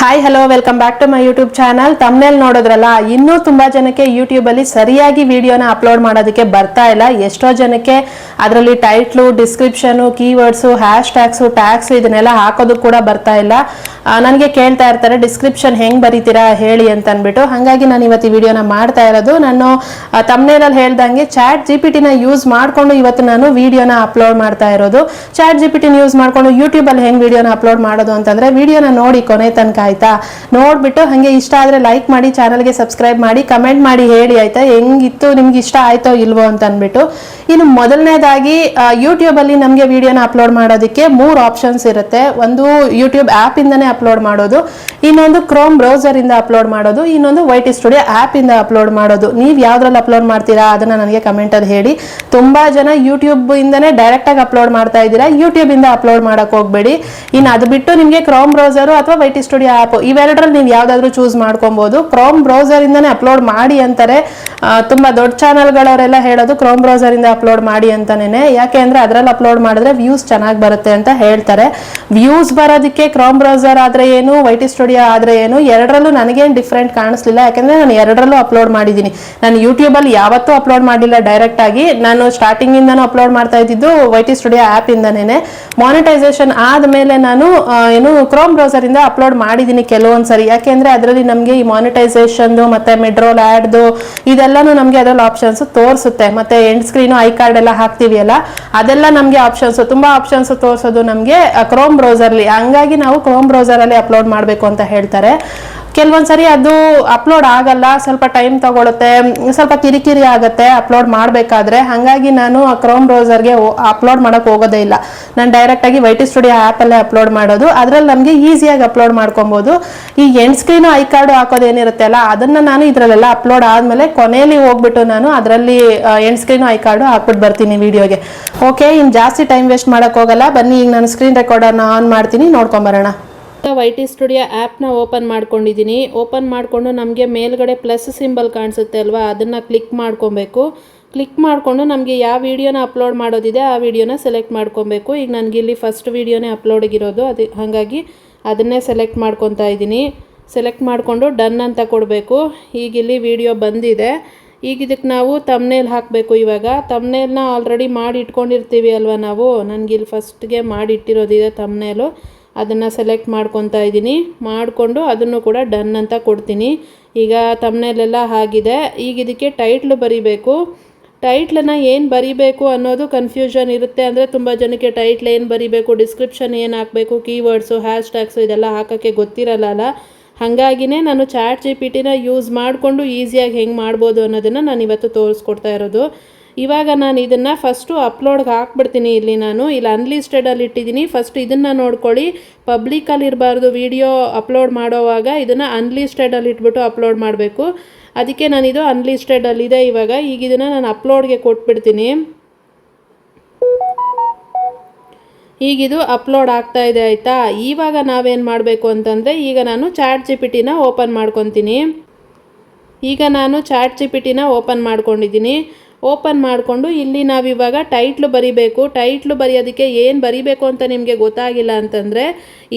Hi hello welcome back to my YouTube channel. Thumbnail ನೋಡಿದ್ರಲ್ಲ, ಇನ್ನೂ ತುಂಬಾ ಜನಕ್ಕೆ ಯೂಟ್ಯೂಬ್ ಅಲ್ಲಿ ಸರಿಯಾಗಿ ವಿಡಿಯೋನ ಅಪ್ಲೋಡ್ ಮಾಡೋದಕ್ಕೆ ಬರ್ತಾ ಇಲ್ಲ. ಎಷ್ಟೋ ಜನಕ್ಕೆ ಅದರಲ್ಲಿ title, description, keywords, hash tags ಇದನ್ನೆಲ್ಲ ಹಾಕೋದು ಕೂಡ ಬರ್ತಾ ಇಲ್ಲ. ನನಗೆ ಕೇಳ್ತಾ ಇರ್ತಾರೆ ಡಿಸ್ಕ್ರಿಪ್ಷನ್ ಹೆಂಗ್ ಬರೀತೀರಾ ಹೇಳಿ ಅಂತ ಅಂದ್ಬಿಟ್ಟು. ಹಾಗಾಗಿ ನಾನು ಇವತ್ತು ಈ ವಿಡಿಯೋನ ಮಾಡ್ತಾ ಇರೋದು. ನಾನು ತಮ್ನೇಲಲ್ಲಿ ಹೇಳ್ದಂಗೆ ಚಾಟ್ ಜಿಪಿಟಿನ ಯೂಸ್ ಮಾಡಿಕೊಂಡು ಇವತ್ತು ನಾನು ವಿಡಿಯೋನ ಅಪ್ಲೋಡ್ ಮಾಡ್ತಾ ಇರೋದು. ಚಾಟ್ ಜಿಪಿಟಿನ ಯೂಸ್ ಮಾಡ್ಕೊಂಡು ಯೂಟ್ಯೂಬ್ ಅಲ್ಲಿ ಹೆಂಗ್ ವಿಡಿಯೋನ ಅಪ್ಲೋಡ್ ಮಾಡೋದು ಅಂತಂದ್ರೆ, ವಿಡಿಯೋನ ನೋಡಿ ಕೊನೆ ತನಕ ಆಯ್ತಾ, ನೋಡ್ಬಿಟ್ಟು ಹಂಗೆ ಇಷ್ಟ ಆದ್ರೆ ಲೈಕ್ ಮಾಡಿ, ಚಾನಲ್ಗೆ ಸಬ್ಸ್ಕ್ರೈಬ್ ಮಾಡಿ, ಕಮೆಂಟ್ ಮಾಡಿ ಹೇಳಿ ಆಯ್ತಾ ಹೆಂಗಿತ್ತು, ನಿಮ್ಗೆ ಇಷ್ಟ ಆಯ್ತೋ ಇಲ್ವೋ ಅಂತ ಅಂದ್ಬಿಟ್ಟು. ಇನ್ನು ಮೊದಲನೇದಾಗಿ ಯೂಟ್ಯೂಬ್ ಅಲ್ಲಿ ನಮಗೆ ವಿಡಿಯೋನ ಅಪ್ಲೋಡ್ ಮಾಡೋದಕ್ಕೆ 3 ಆಪ್ಷನ್ಸ್ ಇರುತ್ತೆ. ಒಂದು ಯೂಟ್ಯೂಬ್ ಆಪ್ ಇಂದಾನೆ ಅಪ್ಲೋಡ್ ಮಾಡೋದು, ಇನ್ನೊಂದು ಕ್ರೋಮ್ ಬ್ರೌಸರ್ ಇಂದ ಅಪ್ಲೋಡ್ ಮಾಡೋದು, ಇನ್ನೊಂದು ವೈಟಿ ಸ್ಟುಡಿಯೋ ಆಪ್ ಇಂದ ಅಪ್ಲೋಡ್ ಮಾಡೋದು. ನೀವು ಯಾವ್ದ್ರಲ್ಲಿ ಅಪ್ಲೋಡ್ ಮಾಡ್ತೀರಾ ಅದನ್ನ ನನಗೆ ಕಮೆಂಟ್ ಅಲ್ಲಿ ಹೇಳಿ. ತುಂಬಾ ಜನ ಯೂಟ್ಯೂಬ್ ಇಂದಾನೆ ಡೈರೆಕ್ಟ್ ಆಗಿ ಅಪ್ಲೋಡ್ ಮಾಡ್ತಾ ಇದ್ದೀರಾ, ಯೂಟ್ಯೂಬ್ ಇಂದ ಅಪ್ಲೋಡ್ ಮಾಡಕ್ ಹೋಗ್ಬೇಡಿ. ಇನ್ನು ಅದು ಬಿಟ್ಟು ನಿಮಗೆ ಕ್ರೋಮ್ ಬ್ರೌಸರ್ ಅಥವಾ ವೈಟಿ ಸ್ಟುಡಿಯೋ ಆಪ್ ಇವೆರಡರಲ್ಲಿ ನೀವು ಯಾವ್ದಾದ್ರು ಚೂಸ್ ಮಾಡ್ಕೊಬಹುದು. ಕ್ರೋಮ್ ಬ್ರೌಸರ್ ಇಂದಾನೆ ಅಪ್ಲೋಡ್ ಮಾಡಿ ಅಂತಾರೆ ತುಂಬಾ ದೊಡ್ಡ ಚಾನಲ್ಗಳವರೆಲ್ಲ ಹೇಳೋದು, ಕ್ರೋಮ್ ಬ್ರೌಸರ್ ಇಂದ ಅಪ್ಲೋಡ್ ಮಾಡಿ ಅಂತಾನೆ. ಯಾಕೆ ಅಂದ್ರೆ ಅದ್ರಲ್ಲಿ ಅಪ್ಲೋಡ್ ಮಾಡಿದ್ರೆ ವ್ಯೂಸ್ ಚೆನ್ನಾಗಿ ಬರುತ್ತೆ ಅಂತ ಹೇಳ್ತಾರೆ. ವ್ಯೂಸ್ ಬರೋದಕ್ಕೆ ಕ್ರೋಮ್ ಬ್ರೌಸರ್ ಆದ್ರೆ ಏನು, ವೈಟಿ ಸ್ಟುಡಿಯೋ ಆದ್ರೆ ಏನು, ಎರಡರಲ್ಲೂ ನನಗೇನು ಡಿಫ್ರೆಂಟ್ ಕಾಣಿಸ್ಲಿಲ್ಲ. ಯಾಕಂದ್ರೆ ನಾನು ಎರಡರಲ್ಲೂ ಅಪ್ಲೋಡ್ ಮಾಡಿದ್ದೀನಿ. ನಾನು ಯೂಟ್ಯೂಬ್ ಅಲ್ಲಿ ಯಾವತ್ತೂ ಅಪ್ಲೋಡ್ ಮಾಡಿಲ್ಲ ಡೈರೆಕ್ಟ್ ಆಗಿ. ನಾನು ಸ್ಟಾರ್ಟಿಂಗ್ ಇಂದಾನು ಅಪ್ಲೋಡ್ ಮಾಡ್ತಾ ಇದ್ದಿದ್ದು ವೈಟಿ ಸ್ಟುಡಿಯೋ ಆಪ್ ಇಂದಾನೆ. ಮಾನಿಟೈಸೇಷನ್ ಆದ್ಮೇಲೆ ನಾನು ಏನು ಕ್ರೋಮ್ ಬ್ರೌಸರ್ ಇಂದ ಅಪ್ಲೋಡ್ ಮಾಡಿದ್ದೀನಿ ಕೆಲವೊಂದ್ಸರಿ. ಯಾಕೆಂದ್ರೆ ಅದರಲ್ಲಿ ನಮಗೆ ಈ ಮಾನಿಟೈಸೇಷನ್ ಮತ್ತೆ ಮಿಡ್ರೋಲ್ ಆಡ್ದು ಇದೆಲ್ಲಾನು ನಮಗೆ ಅದರಲ್ಲಿ ಆಪ್ಷನ್ಸ್ ತೋರಿಸುತ್ತೆ. ಮತ್ತೆ ಎಂಡ್ ಸ್ಕ್ರೀನು, ಐ ಕಾರ್ಡ್ ಎಲ್ಲ ಹಾಕ್ತಿವಿ ಅಲ್ಲ, ಅದೆಲ್ಲ ನಮಗೆ ಆಪ್ಷನ್ಸ್, ತುಂಬಾ ಆಪ್ಷನ್ಸ್ ತೋರಿಸೋದು ನಮಗೆ ಕ್ರೋಮ್ ಬ್ರೌಸರ್ಲಿ. ಹಂಗಾಗಿ ನಾವು ಕ್ರೋಮ್ ಬ್ರೌಸರ್ ಅಲ್ಲಿ ಅಪ್ಲೋಡ್ ಮಾಡಬೇಕು ಅಂತ ಹೇಳ್ತಾರೆ. ಕೆಲವೊಂದ್ಸರಿ ಅದು ಅಪ್ಲೋಡ್ ಆಗಲ್ಲ, ಸ್ವಲ್ಪ ಟೈಮ್ ತಗೊಳುತ್ತೆ, ಸ್ವಲ್ಪ ಕಿರಿಕಿರಿ ಆಗುತ್ತೆ ಅಪ್ಲೋಡ್ ಮಾಡಬೇಕಾದ್ರೆ. ಹಾಗಾಗಿ ನಾನು ಕ್ರೋಮ್ ಬ್ರೌಸರ್ಗೆ ಅಪ್ಲೋಡ್ ಮಾಡಕ್ ಹೋಗೋದೇ ಇಲ್ಲ. ನಾನು ಡೈರೆಕ್ಟ್ ಆಗಿ ವೈಟಿ ಸ್ಟುಡಿಯೋ ಆಪ್ ಅಲ್ಲೇ ಅಪ್ಲೋಡ್ ಮಾಡೋದು. ಅದ್ರಲ್ಲಿ ನಮಗೆ ಈಸಿಯಾಗಿ ಅಪ್ಲೋಡ್ ಮಾಡ್ಕೊಬಹುದು. ಈ ಎಂಡ್ ಸ್ಕ್ರೀನು, ಐ ಕಾರ್ಡ್ ಹಾಕೋದೇನಿರುತ್ತೆ ಅಲ್ಲ, ಅದನ್ನ ನಾನು ಇದ್ರಲ್ಲೆಲ್ಲ ಅಪ್ಲೋಡ್ ಆದ್ಮೇಲೆ ಕೊನೆಯಲ್ಲಿ ಹೋಗ್ಬಿಟ್ಟು ನಾನು ಅದರಲ್ಲಿ ಎಂಡ್ ಸ್ಕ್ರೀನು, ಐ ಕಾರ್ಡು ಹಾಕ್ಬಿಟ್ಟು ಬರ್ತೀನಿ ವಿಡಿಯೋಗೆ. ಓಕೆ, ಇನ್ನು ಜಾಸ್ತಿ ಟೈಮ್ ವೇಸ್ಟ್ ಮಾಡಕ್ ಹೋಗಲ್ಲ. ಬನ್ನಿ ಈಗ ನಾನು ಸ್ಕ್ರೀನ್ ರೆಕಾರ್ಡರ್ನ ಆನ್ ಮಾಡ್ತೀನಿ, ನೋಡ್ಕೊಂಬರೋಣ. ವೈಟಿ ಸ್ಟುಡಿಯೋ ಆ್ಯಪ್ನ ಓಪನ್ ಮಾಡ್ಕೊಂಡಿದ್ದೀನಿ. ಓಪನ್ ಮಾಡಿಕೊಂಡು ನಮಗೆ ಮೇಲ್ಗಡೆ ಪ್ಲಸ್ ಸಿಂಬಲ್ ಕಾಣಿಸುತ್ತೆ ಅಲ್ವಾ, ಅದನ್ನು ಕ್ಲಿಕ್ ಮಾಡ್ಕೊಬೇಕು. ಕ್ಲಿಕ್ ಮಾಡಿಕೊಂಡು ನಮಗೆ ಯಾವ ವಿಡಿಯೋನ ಅಪ್ಲೋಡ್ ಮಾಡೋದಿದೆ ಆ ವಿಡಿಯೋನ ಸೆಲೆಕ್ಟ್ ಮಾಡ್ಕೊಬೇಕು. ಈಗ ನನಗಿಲ್ಲಿ ಫಸ್ಟ್ ವಿಡಿಯೋನೇ ಅಪ್ಲೋಡಿಗಿರೋದು, ಹಾಗಾಗಿ ಅದನ್ನೇ ಸೆಲೆಕ್ಟ್ ಮಾಡ್ಕೊತಾ ಇದ್ದೀನಿ. ಸೆಲೆಕ್ಟ್ ಮಾಡಿಕೊಂಡು ಡನ್ ಅಂತ ಕೊಡಬೇಕು. ಈಗ ಇಲ್ಲಿ ವಿಡಿಯೋ ಬಂದಿದೆ. ಈಗ ಇದಕ್ಕೆ ನಾವು ತಮ್ನೇಲ್ ಹಾಕಬೇಕು. ಇವಾಗ ತಮ್ನೇಲ್ನ ಆಲ್ರೆಡಿ ಮಾಡಿ ಇಟ್ಕೊಂಡಿರ್ತೀವಿ ಅಲ್ವಾ ನಾವು, ನನಗಿಲ್ಲಿ ಫಸ್ಟ್ಗೆ ಮಾಡಿ ಇಟ್ಟಿರೋದಿದೆ ತಮ್ನೇಲು, ಅದನ್ನು ಸೆಲೆಕ್ಟ್ ಮಾಡ್ಕೊತಾ ಇದ್ದೀನಿ. ಮಾಡಿಕೊಂಡು ಅದನ್ನು ಕೂಡ ಡನ್ ಅಂತ ಕೊಡ್ತೀನಿ. ಈಗ ತಮ್ನೇಲೆಲ್ಲ ಆಗಿದೆ. ಈಗ ಇದಕ್ಕೆ ಟೈಟ್ಲು ಬರಿಬೇಕು. ಟೈಟ್ಲನ್ನು ಏನು ಬರಿಬೇಕು ಅನ್ನೋದು ಕನ್ಫ್ಯೂಷನ್ ಇರುತ್ತೆ. ಅಂದರೆ ತುಂಬ ಜನಕ್ಕೆ ಟೈಟ್ಲ್ ಏನು ಬರಿಬೇಕು, ಡಿಸ್ಕ್ರಿಪ್ಷನ್ ಏನು ಹಾಕಬೇಕು, ಕೀವರ್ಡ್ಸು, ಹ್ಯಾಶ್ ಟ್ಯಾಗ್ಸು ಇದೆಲ್ಲ ಹಾಕೋಕ್ಕೆ ಗೊತ್ತಿರಲ್ಲ. ಹಾಗಾಗಿನೇ ನಾನು ಚಾಟ್ ಜಿಪಿಟಿನ ಯೂಸ್ ಮಾಡಿಕೊಂಡು ಈಸಿಯಾಗಿ ಹೆಂಗೆ ಮಾಡ್ಬೋದು ಅನ್ನೋದನ್ನು ನಾನು ಇವತ್ತು ತೋರಿಸ್ಕೊಡ್ತಾ ಇರೋದು. ಇವಾಗ ನಾನು ಇದನ್ನು ಫಸ್ಟು ಅಪ್ಲೋಡ್ಗೆ ಹಾಕ್ಬಿಡ್ತೀನಿ. ಇಲ್ಲಿ ಅನ್ಲಿಸ್ಟೆಡಲ್ಲಿ ಇಟ್ಟಿದ್ದೀನಿ. ಫಸ್ಟ್ ಇದನ್ನು ನೋಡ್ಕೊಳ್ಳಿ, ಪಬ್ಲಿಕಲ್ಲಿ ಇರಬಾರ್ದು. ವಿಡಿಯೋ ಅಪ್ಲೋಡ್ ಮಾಡೋವಾಗ ಇದನ್ನು ಅನ್ಲಿಸ್ಟೆಡಲ್ಲಿ ಇಟ್ಬಿಟ್ಟು ಅಪ್ಲೋಡ್ ಮಾಡಬೇಕು. ಅದಕ್ಕೆ ನಾನಿದು ಅನ್ಲಿಸ್ಟೆಡಲ್ಲಿದೆ ಇವಾಗ. ಈಗ ಇದನ್ನು ನಾನು ಅಪ್ಲೋಡ್ಗೆ ಕೊಟ್ಬಿಡ್ತೀನಿ. ಈಗಿದು ಅಪ್ಲೋಡ್ ಆಗ್ತಾ ಇದೆ ಆಯಿತಾ. ಇವಾಗ ನಾವೇನು ಮಾಡಬೇಕು ಅಂತಂದರೆ, ಈಗ ನಾನು ಚಾಟ್ ಜಿಪಿಟಿನ ಓಪನ್ ಮಾಡ್ಕೊತೀನಿ. ಈಗ ನಾನು ಚಾಟ್ ಜಿಪಿಟಿನ ಓಪನ್ ಮಾಡ್ಕೊಂಡಿದ್ದೀನಿ. ಓಪನ್ ಮಾಡಿಕೊಂಡು ಇಲ್ಲಿ ನಾವಿವಾಗ ಟೈಟ್ಲು ಬರಿಬೇಕು. ಟೈಟ್ಲು ಬರೆಯೋದಕ್ಕೆ ಏನು ಬರಿಬೇಕು ಅಂತ ನಿಮಗೆ ಗೊತ್ತಾಗಿಲ್ಲ ಅಂತಂದರೆ,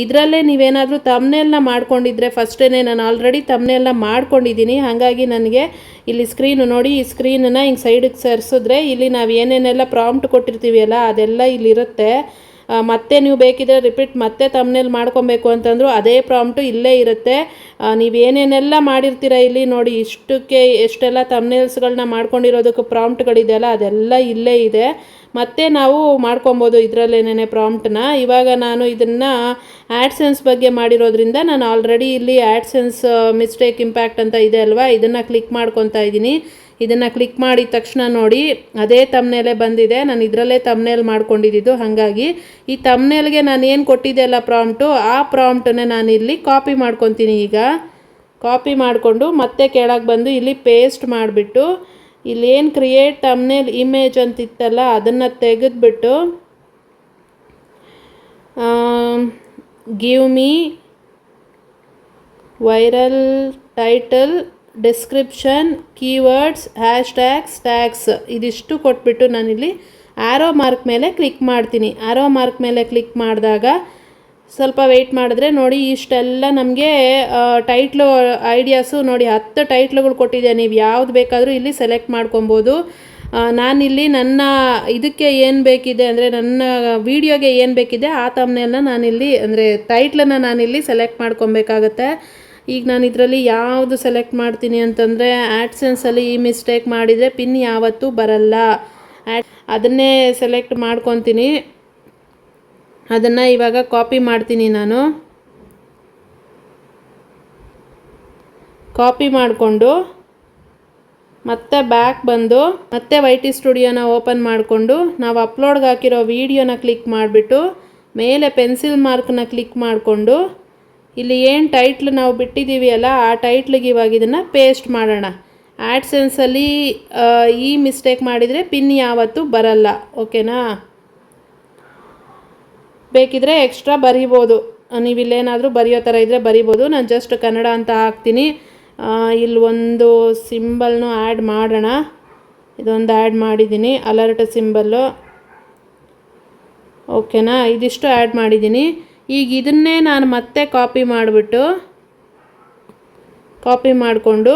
ಇದರಲ್ಲೇ ನೀವೇನಾದರೂ ತಮ್ನೇಲ್ನ ಮಾಡ್ಕೊಂಡಿದ್ರೆ, ಫಸ್ಟೇ ನಾನು ಆಲ್ರೆಡಿ ತಮ್ನೇಲ್ನ ಮಾಡ್ಕೊಂಡಿದ್ದೀನಿ. ಹಾಗಾಗಿ ನನಗೆ ಇಲ್ಲಿ ಸ್ಕ್ರೀನು ನೋಡಿ, ಈ ಸ್ಕ್ರೀನನ್ನು ಹಿಂಗೆ ಸೈಡಿಗೆ ಸರಿಸಿದ್ರೆ ಇಲ್ಲಿ ನಾವು ಏನೇನೆಲ್ಲ ಪ್ರಾಂಪ್ಟ್ ಕೊಟ್ಟಿರ್ತೀವಿ ಅಲ್ಲ, ಅದೆಲ್ಲ ಇಲ್ಲಿರುತ್ತೆ. ಮತ್ತೆ ನೀವು ಬೇಕಿದ್ರೆ ರಿಪೀಟ್ ಮತ್ತೆ ತಮ್ನೇಲ್ ಮಾಡ್ಕೊಬೇಕು ಅಂತಂದ್ರು ಅದೇ ಪ್ರಾಂಪ್ಟು ಇಲ್ಲೇ ಇರುತ್ತೆ. ನೀವೇನೇನೆಲ್ಲ ಮಾಡಿರ್ತೀರ ಇಲ್ಲಿ ನೋಡಿ, ಇಷ್ಟಕ್ಕೆ ಎಷ್ಟೆಲ್ಲ ತಮ್ನೇಲ್ಸ್ಗಳನ್ನ ಮಾಡ್ಕೊಂಡಿರೋದಕ್ಕೆ ಪ್ರಾಂಪ್ಟ್ಗಳಿದೆಯಲ್ಲ ಅದೆಲ್ಲ ಇಲ್ಲೇ ಇದೆ. ಮತ್ತೆ ನಾವು ಮಾಡ್ಕೊಬೋದು ಇದರಲ್ಲೇನೇ ಪ್ರಾಂಪ್ಟನ್ನ. ಇವಾಗ ನಾನು ಇದನ್ನು ಆ್ಯಡ್ಸೆನ್ಸ್ ಬಗ್ಗೆ ಮಾಡಿರೋದ್ರಿಂದ ನಾನು ಆಲ್ರೆಡಿ ಇಲ್ಲಿ ಆ್ಯಡ್ಸೆನ್ಸ್ ಮಿಸ್ಟೇಕ್ ಇಂಪ್ಯಾಕ್ಟ್ ಅಂತ ಇದೆ ಅಲ್ವಾ, ಇದನ್ನು ಕ್ಲಿಕ್ ಮಾಡ್ಕೊತಾ ಇದ್ದೀನಿ. ಇದನ್ನು ಕ್ಲಿಕ್ ಮಾಡಿದ ತಕ್ಷಣ ನೋಡಿ ಅದೇ ತಮ್ನೇಲೇ ಬಂದಿದೆ. ನಾನು ಇದರಲ್ಲೇ ತಮ್ನೇಲ್ ಮಾಡ್ಕೊಂಡಿದ್ದು. ಹಾಗಾಗಿ ಈ ತಮ್ನೇಲ್ಗೆ ನಾನು ಏನು ಕೊಟ್ಟಿದ್ದೆ ಅಲ್ಲ ಪ್ರಾಂಪ್ಟು, ಆ ಪ್ರಾಂಪ್ಟನ್ನೇ ನಾನು ಇಲ್ಲಿ ಕಾಪಿ ಮಾಡ್ಕೊತೀನಿ. ಈಗ ಕಾಪಿ ಮಾಡಿಕೊಂಡು ಮತ್ತೆ ಕೆಳಗೆ ಬಂದು ಇಲ್ಲಿ ಪೇಸ್ಟ್ ಮಾಡಿಬಿಟ್ಟು ಇಲ್ಲೇನು ಕ್ರಿಯೇಟ್ ತಮ್ನೇಲ್ ಇಮೇಜ್ ಅಂತಿತ್ತಲ್ಲ ಅದನ್ನು ತೆಗೆದುಬಿಟ್ಟು give me viral title, description, keywords, hash tags ಇದಿಷ್ಟು ಕೊಟ್ಬಿಟ್ಟು ನಾನಿಲ್ಲಿ ಆರೋ ಮಾರ್ಕ್ ಮೇಲೆ ಕ್ಲಿಕ್ ಮಾಡ್ತೀನಿ. ಆರೋ ಮಾರ್ಕ್ ಮೇಲೆ ಕ್ಲಿಕ್ ಮಾಡಿದಾಗ ಸ್ವಲ್ಪ ವೆಯ್ಟ್ ಮಾಡಿದ್ರೆ ನೋಡಿ ಇಷ್ಟೆಲ್ಲ ನಮಗೆ ಟೈಟ್ಲು ಐಡಿಯಾಸು ನೋಡಿ 10 ಟೈಟ್ಲುಗಳು ಕೊಟ್ಟಿದೆ. ನೀವು ಯಾವ್ದು ಬೇಕಾದರೂ ಇಲ್ಲಿ ಸೆಲೆಕ್ಟ್ ಮಾಡ್ಕೊಬೋದು. ನಾನಿಲ್ಲಿ ನನ್ನ ಇದಕ್ಕೆ ಏನು ಬೇಕಿದೆ ಅಂದರೆ ನನ್ನ ವೀಡಿಯೋಗೆ ಏನು ಬೇಕಿದೆ ಆ ತಮ್ನೇಲ್ನ ನಾನಿಲ್ಲಿ ಅಂದರೆ ಟೈಟ್ಲನ್ನು ನಾನಿಲ್ಲಿ ಸೆಲೆಕ್ಟ್ ಮಾಡ್ಕೊಬೇಕಾಗತ್ತೆ. ಈಗ ನಾನು ಇದರಲ್ಲಿ ಯಾವುದು ಸೆಲೆಕ್ಟ್ ಮಾಡ್ತೀನಿ ಅಂತಂದರೆ ಆ್ಯಡ್ಸೆನ್ಸಲ್ಲಿ ಈ ಮಿಸ್ಟೇಕ್ ಮಾಡಿದರೆ ಪಿನ್ ಯಾವತ್ತೂ ಬರಲ್ಲ, ಅದನ್ನೇ ಸೆಲೆಕ್ಟ್ ಮಾಡ್ಕೊತೀನಿ. ಅದನ್ನು ಇವಾಗ ಕಾಪಿ ಮಾಡ್ತೀನಿ. ನಾನು ಕಾಪಿ ಮಾಡಿಕೊಂಡು ಮತ್ತೆ ಬ್ಯಾಕ್ ಬಂದು ಮತ್ತೆ YT ಸ್ಟುಡಿಯೋನ ಓಪನ್ ಮಾಡಿಕೊಂಡು ನಾವು ಅಪ್ಲೋಡ್ಗೆ ಹಾಕಿರೋ ವೀಡಿಯೋನ ಕ್ಲಿಕ್ ಮಾಡಿಬಿಟ್ಟು ಮೇಲೆ ಪೆನ್ಸಿಲ್ ಮಾರ್ಕ್ನ ಕ್ಲಿಕ್ ಮಾಡಿಕೊಂಡು ಇಲ್ಲಿ ಏನು ಟೈಟ್ಲ್ ನಾವು ಬಿಟ್ಟಿದ್ದೀವಿ ಅಲ್ಲ ಆ ಟೈಟ್ಲಿಗೆ ಇವಾಗ ಇದನ್ನು ಪೇಸ್ಟ್ ಮಾಡೋಣ. ಆ್ಯಡ್ಸೆನ್ಸಲ್ಲಿ ಈ ಮಿಸ್ಟೇಕ್ ಮಾಡಿದರೆ ಪಿನ್ ಯಾವತ್ತೂ ಬರಲ್ಲ. ಓಕೆನಾ? ಬೇಕಿದ್ರೆ ಎಕ್ಸ್ಟ್ರಾ ಬರಿಬೋದು, ನೀವಿಲ್ಲೇನಾದರೂ ಬರೆಯೋ ಥರ ಇದ್ದರೆ ಬರಿಬೋದು. ನಾನು ಜಸ್ಟ್ ಕನ್ನಡ ಅಂತ ಹಾಕ್ತೀನಿ. ಇಲ್ಲಿ ಒಂದು ಸಿಂಬಲ್ನು ಆ್ಯಡ್ ಮಾಡೋಣ. ಇದೊಂದು ಆ್ಯಡ್ ಮಾಡಿದ್ದೀನಿ, ಅಲರ್ಟ್ ಸಿಂಬಲ್ಲು. ಓಕೆನಾ? ಇದಿಷ್ಟು ಆ್ಯಡ್ ಮಾಡಿದ್ದೀನಿ. ಈಗ ಇದನ್ನೇ ನಾನು ಮತ್ತೆ ಕಾಪಿ ಮಾಡಿಕೊಂಡು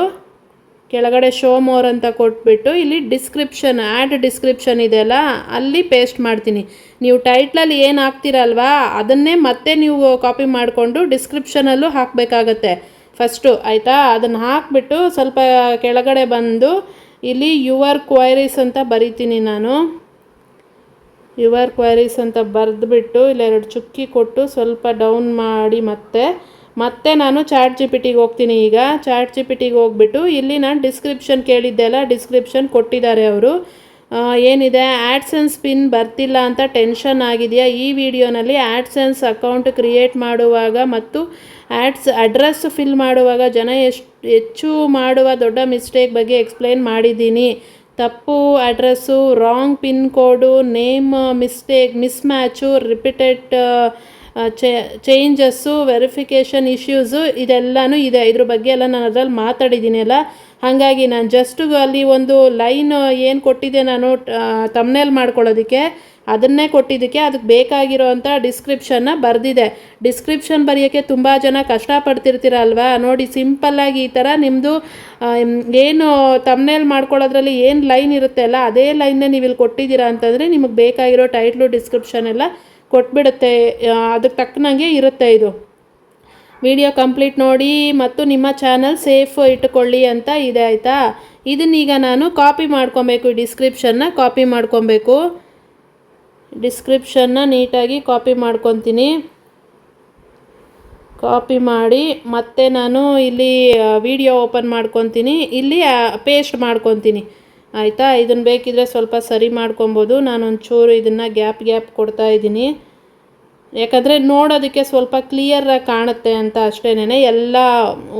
ಕೆಳಗಡೆ ಶೋ ಮೋರ್ ಅಂತ ಕೊಟ್ಬಿಟ್ಟು ಇಲ್ಲಿ ಡಿಸ್ಕ್ರಿಪ್ಷನ್ ಆ್ಯಡ್ ಡಿಸ್ಕ್ರಿಪ್ಷನ್ ಇದೆಯಲ್ಲ ಅಲ್ಲಿ ಪೇಸ್ಟ್ ಮಾಡ್ತೀನಿ. ನೀವು ಟೈಟ್ಲಲ್ಲಿ ಏನು ಹಾಕ್ತೀರಲ್ವಾ ಅದನ್ನೇ ಮತ್ತೆ ನೀವು ಕಾಪಿ ಮಾಡಿಕೊಂಡು ಡಿಸ್ಕ್ರಿಪ್ಷನಲ್ಲೂ ಹಾಕಬೇಕಾಗತ್ತೆ ಫಸ್ಟು, ಆಯಿತಾ? ಅದನ್ನು ಹಾಕಿಬಿಟ್ಟು ಸ್ವಲ್ಪ ಕೆಳಗಡೆ ಬಂದು ಇಲ್ಲಿ ಯುವರ್ ಕ್ವೈರೀಸ್ ಅಂತ ಬರಿತೀನಿ. ನಾನು ಯುವರ್ ಕ್ವೈರೀಸ್ ಅಂತ ಬರೆದ್ಬಿಟ್ಟು ಇಲ್ಲೆರಡು ಚುಕ್ಕಿ ಕೊಟ್ಟು ಸ್ವಲ್ಪ ಡೌನ್ ಮಾಡಿ ಮತ್ತೆ ನಾನು ChatGPTಗೆ ಹೋಗ್ತೀನಿ. ಈಗ ChatGPTಗೆ ಹೋಗ್ಬಿಟ್ಟು ಇಲ್ಲಿ ನಾನು ಡಿಸ್ಕ್ರಿಪ್ಷನ್ ಕೇಳಿದ್ದೆ ಅಲ್ಲ, ಡಿಸ್ಕ್ರಿಪ್ಷನ್ ಕೊಟ್ಟಿದ್ದಾರೆ ಅವರು. ಏನಿದೆ, ಆ್ಯಡ್ಸೆನ್ಸ್ ಪಿನ್ ಬರ್ತಿಲ್ಲ ಅಂತ ಟೆನ್ಷನ್ ಆಗಿದೆಯಾ? ಈ ವಿಡಿಯೋನಲ್ಲಿ ಆ್ಯಡ್ಸೆನ್ಸ್ ಅಕೌಂಟ್ ಕ್ರಿಯೇಟ್ ಮಾಡುವಾಗ ಮತ್ತು ಅಡ್ರೆಸ್ ಫಿಲ್ ಮಾಡುವಾಗ ಜನ ಹೆಚ್ಚು ಮಾಡುವ ದೊಡ್ಡ ಮಿಸ್ಟೇಕ್ ಬಗ್ಗೆ ಎಕ್ಸ್ಪ್ಲೇನ್ ಮಾಡಿದ್ದೀನಿ. ತಪ್ಪು address, wrong pin code, name mistake, mismatch, repeated changes, verification issues ಇದೆಲ್ಲನೂ ಇದೆ. ಇದ್ರ ಬಗ್ಗೆ ಎಲ್ಲ ನಾನು ಅದರಲ್ಲಿ ಮಾತಾಡಿದ್ದೀನಿ ಅಲ್ಲ, ಹಾಗಾಗಿ ನಾನು ಜಸ್ಟ್ ಅಲ್ಲಿ ಒಂದು ಲೈನ್ ಏನು ಕೊಟ್ಟಿದ್ದೆ ನಾನು ತಮ್ನೇಲ್ ಮಾಡ್ಕೊಳ್ಳೋದಕ್ಕೆ ಅದನ್ನೇ ಕೊಟ್ಟಿದ್ದಕ್ಕೆ ಅದಕ್ಕೆ ಬೇಕಾಗಿರೋ ಅಂಥ ಡಿಸ್ಕ್ರಿಪ್ಷನ್ನ ಬರೆದಿದೆ. ಡಿಸ್ಕ್ರಿಪ್ಷನ್ ಬರೆಯೋಕ್ಕೆ ತುಂಬ ಜನ ಕಷ್ಟಪಡ್ತಿರ್ತೀರಲ್ವಾ? ನೋಡಿ, ಸಿಂಪಲ್ಲಾಗಿ ಈ ಥರ ನಿಮ್ಮದು ಏನು ತಮ್ನೇಲ್ ಮಾಡ್ಕೊಳ್ಳೋದ್ರಲ್ಲಿ ಏನು ಲೈನ್ ಇರುತ್ತೆ ಅಲ್ಲ ಅದೇ ಲೈನ್ನೇ ನೀವು ಇಲ್ಲಿ ಕೊಟ್ಟಿದ್ದೀರಾ ಅಂತಂದರೆ ನಿಮಗೆ ಬೇಕಾಗಿರೋ ಟೈಟ್ಲು ಡಿಸ್ಕ್ರಿಪ್ಷನ್ ಎಲ್ಲ ಕೊಟ್ಬಿಡುತ್ತೆ. ಅದಕ್ಕೆ ತಕ್ಕನಂಗೆ ಇರುತ್ತೆ ಇದು. ವಿಡಿಯೋ ಕಂಪ್ಲೀಟ್ ನೋಡಿ ಮತ್ತು ನಿಮ್ಮ ಚಾನಲ್ ಸೇಫ್ ಇಟ್ಟುಕೊಳ್ಳಿ ಅಂತ ಇದೆ, ಆಯಿತಾ? ಇದನ್ನೀಗ ನಾನು ಕಾಪಿ ಮಾಡ್ಕೊಬೇಕು. ಡಿಸ್ಕ್ರಿಪ್ಷನ್ನ ಕಾಪಿ ಮಾಡ್ಕೊಬೇಕು. ಡಿಸ್ಕ್ರಿಪ್ಷನ್ನ ನೀಟಾಗಿ ಕಾಪಿ ಮಾಡ್ಕೊತೀನಿ. ಕಾಪಿ ಮಾಡಿ ಮತ್ತೆ ನಾನು ಇಲ್ಲಿ ವಿಡಿಯೋ ಓಪನ್ ಮಾಡ್ಕೊತೀನಿ. ಇಲ್ಲಿ ಪೇಸ್ಟ್ ಮಾಡ್ಕೊತೀನಿ, ಆಯಿತಾ? ಇದನ್ನು ಬೇಕಿದ್ರೆ ಸ್ವಲ್ಪ ಸರಿ ಮಾಡ್ಕೊಬೋದು. ನಾನೊಂಚೂರು ಇದನ್ನು ಗ್ಯಾಪ್ ಕೊಡ್ತಾ ಇದ್ದೀನಿ, ಯಾಕಂದರೆ ನೋಡೋದಕ್ಕೆ ಸ್ವಲ್ಪ ಕ್ಲಿಯರಾಗಿ ಕಾಣುತ್ತೆ ಅಂತ ಅಷ್ಟೇನೆ. ಎಲ್ಲ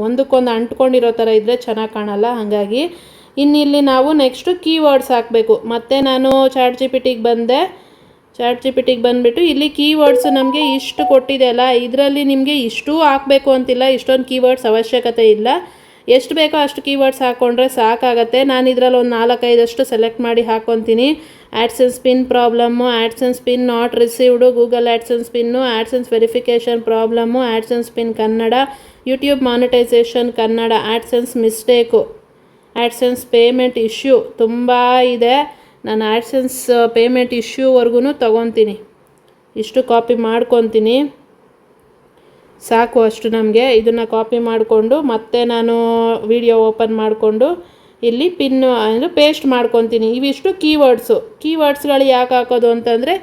ಒಂದಕ್ಕೊಂದು ಅಂಟ್ಕೊಂಡಿರೋ ಥರ ಇದ್ದರೆ ಚೆನ್ನಾಗಿ ಕಾಣಲ್ಲ, ಹಾಗಾಗಿ. ಇನ್ನಿಲ್ಲಿ ನಾವು ನೆಕ್ಸ್ಟು ಕೀವರ್ಡ್ಸ್ ಹಾಕಬೇಕು. ಮತ್ತು ನಾನು ChatGPTಗೆ ಬಂದುಬಿಟ್ಟು ಇಲ್ಲಿ ಕೀವರ್ಡ್ಸು ನಮಗೆ ಇಷ್ಟು ಕೊಟ್ಟಿದೆ ಅಲ್ಲ, ಇದರಲ್ಲಿ ನಿಮಗೆ ಇಷ್ಟೂ ಹಾಕಬೇಕು ಅಂತಿಲ್ಲ, ಇಷ್ಟೊಂದು ಕೀವರ್ಡ್ಸ್ ಅವಶ್ಯಕತೆ ಇಲ್ಲ. ಎಷ್ಟು ಬೇಕೋ ಅಷ್ಟು ಕೀವರ್ಡ್ಸ್ ಹಾಕ್ಕೊಂಡ್ರೆ ಸಾಕಾಗತ್ತೆ. ನಾನು ಇದರಲ್ಲಿ ಒಂದು 4-5 ಸೆಲೆಕ್ಟ್ ಮಾಡಿ ಹಾಕ್ಕೊತೀನಿ. AdSense pin problem, AdSense pin not received, Google AdSense pin, AdSense verification problem, AdSense pin Kannada, YouTube monetisation Kannada, AdSense mistake, AdSense payment issue ತುಂಬ ಇದೆ. ನಾನು ಆ್ಯಡ್ಸೆನ್ಸ್ ಪೇಮೆಂಟ್ ಇಶ್ಯೂವರೆಗೂ ತೊಗೊತೀನಿ. ಇಷ್ಟು ಕಾಪಿ ಮಾಡ್ಕೊತೀನಿ, ಸಾಕು ಅಷ್ಟು ನಮಗೆ. ಇದನ್ನು ಕಾಪಿ ಮಾಡಿಕೊಂಡು ಮತ್ತೆ ನಾನು ವಿಡಿಯೋ ಓಪನ್ ಮಾಡಿಕೊಂಡು ಇಲ್ಲಿ ಪಿನ್ನು ಅಂದರೆ ಪೇಸ್ಟ್ ಮಾಡ್ಕೊತೀನಿ. ಇವಿಷ್ಟು ಕೀವರ್ಡ್ಸ್ಗಳು ಯಾಕೆ ಹಾಕೋದು ಅಂತಂದರೆ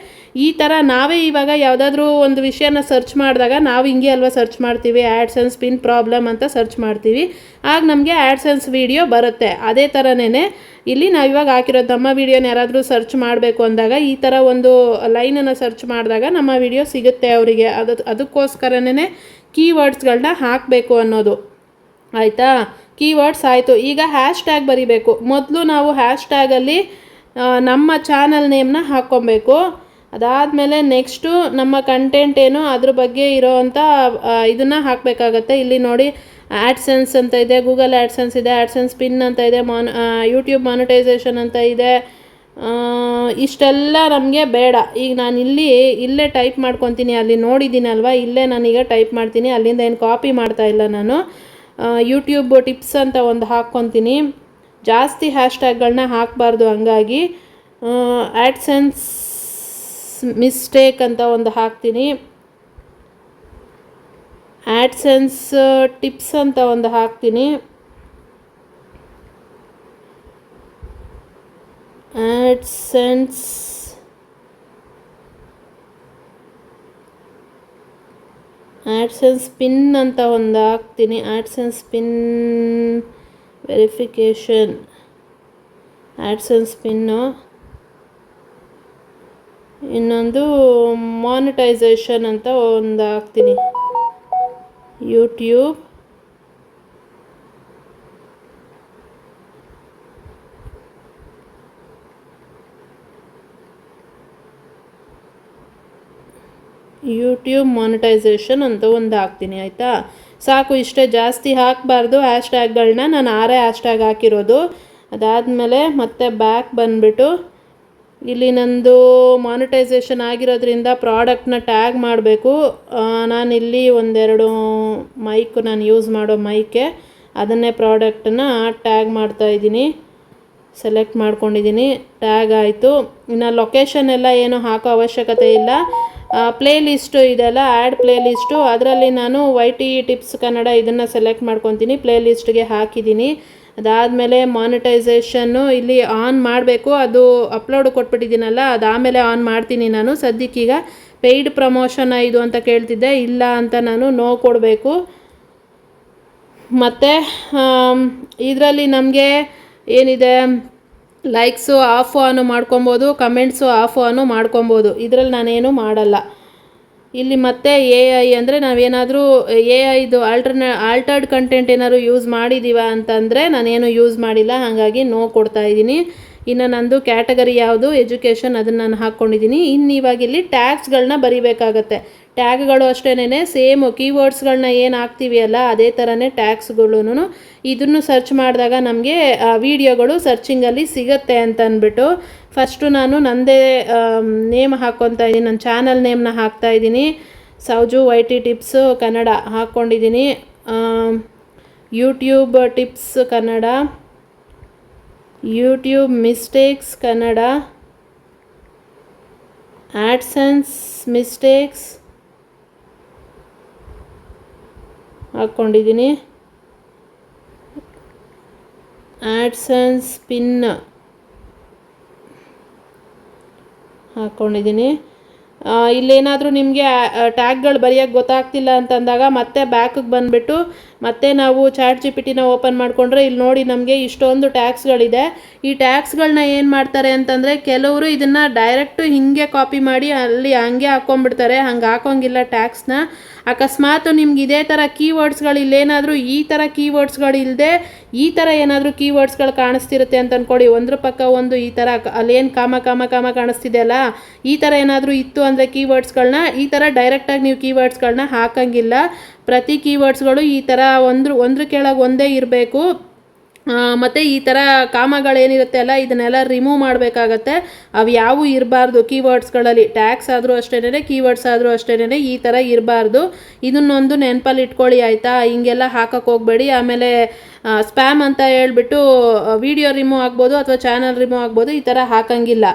ಈ ಥರ ನಾವೇ ಇವಾಗ ಯಾವುದಾದ್ರೂ ಒಂದು ವಿಷಯನ ಸರ್ಚ್ ಮಾಡಿದಾಗ ನಾವು ಹಿಂಗೆ ಅಲ್ವಾ ಸರ್ಚ್ ಮಾಡ್ತೀವಿ, ಆ್ಯಡ್ಸೆನ್ಸ್ ಪಿನ್ ಪ್ರಾಬ್ಲಮ್ ಅಂತ ಸರ್ಚ್ ಮಾಡ್ತೀವಿ, ಆಗ ನಮಗೆ ಆ್ಯಡ್ಸೆನ್ಸ್ ವಿಡಿಯೋ ಬರುತ್ತೆ. ಅದೇ ಥರನೇ ಇಲ್ಲಿ ನಾವು ಇವಾಗ ಹಾಕಿರೋದು ನಮ್ಮ ವಿಡಿಯೋನ ಯಾರಾದರೂ ಸರ್ಚ್ ಮಾಡಬೇಕು ಅಂದಾಗ ಈ ಥರ ಒಂದು ಲೈನನ್ನು ಸರ್ಚ್ ಮಾಡಿದಾಗ ನಮ್ಮ ವಿಡಿಯೋ ಸಿಗುತ್ತೆ ಅವರಿಗೆ. ಅದಕ್ಕೋಸ್ಕರನೇ ಕೀವರ್ಡ್ಸ್ಗಳನ್ನ ಹಾಕಬೇಕು ಅನ್ನೋದು, ಆಯಿತಾ? ಕೀವರ್ಡ್ಸ್ ಆಯಿತು. ಈಗ ಹ್ಯಾಶ್ಟ್ಯಾಗ್ ಬರಿಬೇಕು. ಮೊದಲು ನಾವು ಹ್ಯಾಶ್ಟ್ಯಾಗಲ್ಲಿ ನಮ್ಮ ಚಾನಲ್ ನೇಮ್ನ ಹಾಕ್ಕೊಬೇಕು. ಅದಾದಮೇಲೆ ನೆಕ್ಸ್ಟು ನಮ್ಮ ಕಂಟೆಂಟ್ ಏನು ಅದ್ರ ಬಗ್ಗೆ ಇರೋವಂಥ ಇದನ್ನು ಹಾಕಬೇಕಾಗತ್ತೆ. ಇಲ್ಲಿ ನೋಡಿ, ಆ್ಯಡ್ಸೆನ್ಸ್ ಅಂತ ಇದೆ, ಗೂಗಲ್ ಆ್ಯಡ್ಸೆನ್ಸ್ ಇದೆ, ಆ್ಯಡ್ಸೆನ್ಸ್ ಪಿನ್ ಅಂತ ಇದೆ, ಯೂಟ್ಯೂಬ್ ಮಾನಿಟೈಸೇಷನ್ ಅಂತ ಇದೆ, ಇಷ್ಟೆಲ್ಲ ನಮಗೆ ಬೇಡ. ಈಗ ನಾನು ಇಲ್ಲೇ ಟೈಪ್ ಮಾಡ್ಕೊತೀನಿ, ಅಲ್ಲಿ ನೋಡಿದ್ದೀನಲ್ವ, ಇಲ್ಲೇ ನಾನೀಗ ಟೈಪ್ ಮಾಡ್ತೀನಿ. ಅಲ್ಲಿಂದ ಏನು ಕಾಪಿ ಮಾಡ್ತಾ ಇಲ್ಲ ನಾನು. ಯೂಟ್ಯೂಬ್ ಟಿಪ್ಸ್ ಅಂತ ಒಂದು ಹಾಕ್ಕೊತೀನಿ. ಜಾಸ್ತಿ ಹ್ಯಾಶ್ಟ್ಯಾಗ್ಗಳನ್ನ ಹಾಕಬಾರ್ದು, ಹಂಗಾಗಿ ಆ್ಯಡ್ಸೆನ್ಸ್ ಮಿಸ್ಟೇಕ್ ಅಂತ ಒಂದು ಹಾಕ್ತೀನಿ. ಆ್ಯಡ್ಸೆನ್ಸ್ ಟಿಪ್ಸ್ ಅಂತ ಒಂದು ಹಾಕ್ತೀನಿ. ಆ್ಯಡ್ಸೆನ್ಸ್ ಪಿನ್ ಅಂತ ಒಂದು ಹಾಕ್ತೀನಿ. AdSense pin verification, AdSense pin. ಇನ್ನೊಂದು ಮಾನಿಟೈಸೇಷನ್ ಅಂತ ಒಂದು ಹಾಕ್ತೀನಿ. ಯೂಟ್ಯೂಬ್ ಮಾನಿಟೈಸೇಷನ್ ಅಂತ ಒಂದು ಹಾಕ್ತೀನಿ, ಆಯಿತಾ? ಸಾಕು, ಇಷ್ಟೇ, ಜಾಸ್ತಿ ಹಾಕಬಾರ್ದು ಹ್ಯಾಶ್ಟ್ಯಾಗ್ಗಳನ್ನ. ನಾನು 6 ಹ್ಯಾಶ್ಟ್ಯಾಗ್ ಹಾಕಿರೋದು. ಅದಾದಮೇಲೆ ಮತ್ತೆ ಬ್ಯಾಕ್ ಬಂದುಬಿಟ್ಟು ಇಲ್ಲಿ ನಂದು ಮಾನಿಟೈಸೇಷನ್ ಆಗಿರೋದ್ರಿಂದ ಪ್ರಾಡಕ್ಟ್ನ ಟ್ಯಾಗ್ ಮಾಡಬೇಕು. ನಾನಿಲ್ಲಿ ಒಂದೆರಡು ನಾನು ಯೂಸ್ ಮಾಡೋ ಮೈಕೆ, ಅದನ್ನೇ ಪ್ರಾಡಕ್ಟನ್ನ ಟ್ಯಾಗ್ ಮಾಡ್ತಾಯಿದ್ದೀನಿ. ಸೆಲೆಕ್ಟ್ ಮಾಡ್ಕೊಂಡಿದ್ದೀನಿ, ಟ್ಯಾಗ್ ಆಯಿತು. ಇನ್ನು ಲೊಕೇಶನ್ ಎಲ್ಲ ಏನು ಹಾಕೋ ಅವಶ್ಯಕತೆ ಇಲ್ಲ. ಪ್ಲೇ ಲಿಸ್ಟು ಇದೆಲ್ಲ, ಆ್ಯಡ್ ಪ್ಲೇ ಲಿಸ್ಟು, ಅದರಲ್ಲಿ ನಾನು YT ಟಿಪ್ಸ್ ಕನ್ನಡ ಇದನ್ನು ಸೆಲೆಕ್ಟ್ ಮಾಡ್ಕೊತೀನಿ, ಪ್ಲೇ ಲಿಸ್ಟ್ಗೆ ಹಾಕಿದ್ದೀನಿ. ಅದಾದಮೇಲೆ ಮಾನಿಟೈಸೇಷನ್ನು ಇಲ್ಲಿ ಆನ್ ಮಾಡಬೇಕು. ಅದು ಅಪ್ಲೋಡ್ ಕೊಟ್ಬಿಟ್ಟಿದ್ದೀನಲ್ಲ, ಅದಾದಮೇಲೆ ಆನ್ ಮಾಡ್ತೀನಿ ನಾನು. ಸದ್ಯಕ್ಕೀಗ ಪೇಯ್ಡ್ ಪ್ರಮೋಷನ್ ಇದು ಅಂತ ಕೇಳ್ತಿದ್ದೆ, ಇಲ್ಲ ಅಂತ ನಾನು ನೋ ಕೊಡಬೇಕು. ಮತ್ತು ಇದರಲ್ಲಿ ನಮಗೆ ಏನಿದೆ, ಲೈಕ್ಸು ಆಫು ಆನು ಮಾಡ್ಕೊಬೋದು, ಕಮೆಂಟ್ಸು ಆಫು ಆನು ಮಾಡ್ಕೊಬೋದು. ಇದರಲ್ಲಿ ನಾನೇನು ಮಾಡಲ್ಲ. ಇಲ್ಲಿ ಮತ್ತೆ AI ಅಂದರೆ ನಾವೇನಾದರೂ AIದು ಆಲ್ಟರ್ಡ್ ಕಂಟೆಂಟ್ ಏನಾದ್ರು ಯೂಸ್ ಮಾಡಿದ್ದೀವ ಅಂತಂದರೆ ನಾನೇನು ಯೂಸ್ ಮಾಡಿಲ್ಲ, ಹಾಗಾಗಿ ನೋ ಕೊಡ್ತಾಯಿದ್ದೀನಿ. ಇನ್ನು ನಂದು ಕ್ಯಾಟಗರಿ ಯಾವುದು, ಎಜುಕೇಷನ್, ಅದನ್ನು ನಾನು ಹಾಕ್ಕೊಂಡಿದ್ದೀನಿ. ಇನ್ನು ಇವಾಗ ಇಲ್ಲಿ ಟ್ಯಾಗ್ಸ್ಗಳನ್ನ ಬರಿಬೇಕಾಗತ್ತೆ. ಟ್ಯಾಗ್ಗಳು ಅಷ್ಟೇನೆ ಸೇಮು ಕೀವರ್ಡ್ಸ್ಗಳನ್ನ ಏನು ಹಾಕ್ತೀವಿ ಅಲ್ಲ, ಅದೇ ಥರನೇ ಟ್ಯಾಗ್ಸ್ಗಳೂ ಇದನ್ನು ಸರ್ಚ್ ಮಾಡಿದಾಗ ನಮಗೆ ವೀಡಿಯೋಗಳು ಸರ್ಚಿಂಗಲ್ಲಿ ಸಿಗುತ್ತೆ ಅಂತ ಅಂದ್ಬಿಟ್ಟು ಫಸ್ಟು ನಾನು ನನ್ನದೇ ನೇಮ್ ಹಾಕ್ಕೊತಾ ಇದ್ದೀನಿ. ನನ್ನ ಚಾನಲ್ ನೇಮ್ನ ಹಾಕ್ತಾಯಿದ್ದೀನಿ. ಸೌಜು YT ಟಿಪ್ಸು ಕನ್ನಡ ಹಾಕ್ಕೊಂಡಿದ್ದೀನಿ. YouTube tips Kannada, YouTube mistakes Kannada, AdSense mistakes ಹಾಕ್ಕೊಂಡಿದ್ದೀನಿ. ಆ್ಯಡ್ಸೆನ್ಸ್ ಪಿನ್ ಹಾಕ್ಕೊಂಡಿದ್ದೀನಿ. ಇಲ್ಲೇನಾದರೂ ನಿಮಗೆ ಟ್ಯಾಗ್ಗಳು ಬರೆಯೋಕ್ಕೆ ಗೊತ್ತಾಗ್ತಿಲ್ಲ ಅಂತಂದಾಗ ಮತ್ತೆ ಬ್ಯಾಕಿಗೆ ಬಂದುಬಿಟ್ಟು ಮತ್ತೆ ನಾವು ChatGPTನ ಓಪನ್ ಮಾಡಿಕೊಂಡ್ರೆ ಇಲ್ಲಿ ನೋಡಿ ನಮಗೆ ಇಷ್ಟೊಂದು ಟ್ಯಾಗ್ಸ್ಗಳಿದೆ. ಈ ಟ್ಯಾಗ್ಸ್ಗಳನ್ನ ಏನು ಮಾಡ್ತಾರೆ ಅಂತಂದರೆ, ಕೆಲವರು ಇದನ್ನು ಡೈರೆಕ್ಟು ಹೀಗೆ ಕಾಪಿ ಮಾಡಿ ಅಲ್ಲಿ ಹಂಗೆ ಹಾಕ್ಕೊಂಡ್ಬಿಡ್ತಾರೆ. ಹಂಗೆ ಹಾಕೋಂಗಿಲ್ಲ ಟ್ಯಾಗ್ಸ್ನ. ಅಕಸ್ಮಾತ್ ನಿಮ್ಗೆ ಇದೇ ಥರ ಕೀವರ್ಡ್ಸ್ಗಳು ಇಲ್ಲೇನಾದರೂ ಈ ಥರ ಕೀವರ್ಡ್ಸ್ಗಳು ಇಲ್ಲದೆ ಈ ಥರ ಏನಾದರೂ ಕೀವರ್ಡ್ಸ್ಗಳು ಕಾಣಿಸ್ತಿರುತ್ತೆ ಅಂತ ಅಂದ್ಕೊಳ್ಳಿ, ಒಂದ್ರ ಪಕ್ಕ ಒಂದು ಈ ಥರ ಅಲ್ಲೇನು ಕಾಮ ಕಾಣಿಸ್ತಿದೆಯಲ್ಲ, ಈ ಥರ ಏನಾದರೂ ಇತ್ತು ಅಂದರೆ ಕೀವರ್ಡ್ಸ್ಗಳನ್ನ ಈ ಥರ ಡೈರೆಕ್ಟಾಗಿ ನೀವು ಕೀವರ್ಡ್ಸ್ಗಳನ್ನ ಹಾಕೋಂಗಿಲ್ಲ. ಪ್ರತಿ ಕೀವರ್ಡ್ಸ್ಗಳು ಈ ಥರ ಒಂದ್ರ ಕೆಳಗೆ ಒಂದೇ ಇರಬೇಕು. ಮತ್ತು ಈ ಥರ ಕಾಮಗಳೇನಿರುತ್ತೆ ಅಲ್ಲ, ಇದನ್ನೆಲ್ಲ ರಿಮೂವ್ ಮಾಡಬೇಕಾಗತ್ತೆ. ಅವು ಯಾವೂ ಇರಬಾರ್ದು ಕೀವರ್ಡ್ಸ್ಗಳಲ್ಲಿ. ಟ್ಯಾಗ್ಸ್ ಆದರೂ ಅಷ್ಟೇನೆ, ಕೀವರ್ಡ್ಸ್ ಆದರೂ ಅಷ್ಟೇನೆ, ಈ ಥರ ಇರಬಾರ್ದು. ಇದನ್ನೊಂದು ನೆನಪಲ್ಲಿ ಇಟ್ಕೊಳ್ಳಿ, ಆಯಿತಾ? ಹಿಂಗೆಲ್ಲ ಹಾಕೋಕ್ಕೆ ಹೋಗಬೇಡಿ. ಆಮೇಲೆ ಸ್ಪ್ಯಾಮ್ ಅಂತ ಹೇಳ್ಬಿಟ್ಟು ವಿಡಿಯೋ ರಿಮೂವ್ ಆಗ್ಬೋದು ಅಥವಾ ಚಾನಲ್ ರಿಮೂವ್ ಆಗ್ಬೋದು, ಈ ಥರ ಹಾಕೋಂಗಿಲ್ಲ.